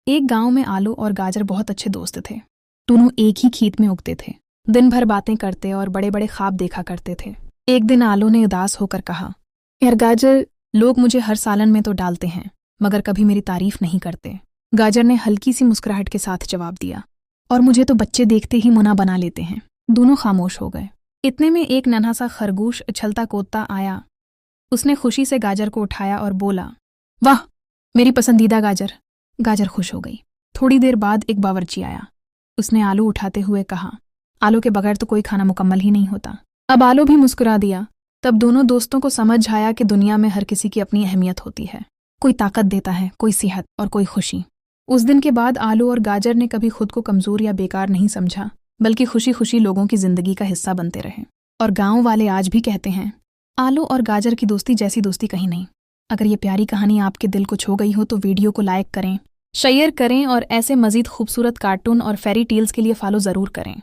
एक गांव में आलू और गाजर बहुत अच्छे दोस्त थे। दोनों एक ही खेत में उगते थे, दिन भर बातें करते और बड़े बड़े ख्वाब देखा करते थे। एक दिन आलू ने उदास होकर कहा, यार गाजर, लोग मुझे हर सालन में तो डालते हैं मगर कभी मेरी तारीफ नहीं करते। गाजर ने हल्की सी मुस्कुराहट के साथ जवाब दिया, और मुझे तो बच्चे देखते ही मुना बना लेते हैं। दोनों खामोश हो गए। इतने में एक नन्हा सा खरगोश उछलता कूदता आया। उसने खुशी से गाजर को उठाया और बोला, वाह, मेरी पसंदीदा गाजर। गाजर खुश हो गई। थोड़ी देर बाद एक बावर्ची आया। उसने आलू उठाते हुए कहा, आलू के बगैर तो कोई खाना मुकम्मल ही नहीं होता। अब आलू भी मुस्कुरा दिया। तब दोनों दोस्तों को समझ आया कि दुनिया में हर किसी की अपनी अहमियत होती है। कोई ताकत देता है, कोई सेहत और कोई खुशी। उस दिन के बाद आलू और गाजर ने कभी खुद को कमज़ोर या बेकार नहीं समझा, बल्कि खुशी खुशी लोगों की जिंदगी का हिस्सा बनते रहे। और गांव वाले आज भी कहते हैं, आलू और गाजर की दोस्ती जैसी दोस्ती कहीं नहीं। अगर ये प्यारी कहानी आपके दिल को छू गई हो तो वीडियो को लाइक करें, शेयर करें और ऐसे मज़ीद खूबसूरत कार्टून और फेरी टेल्स के लिए फॉलो ज़रूर करें।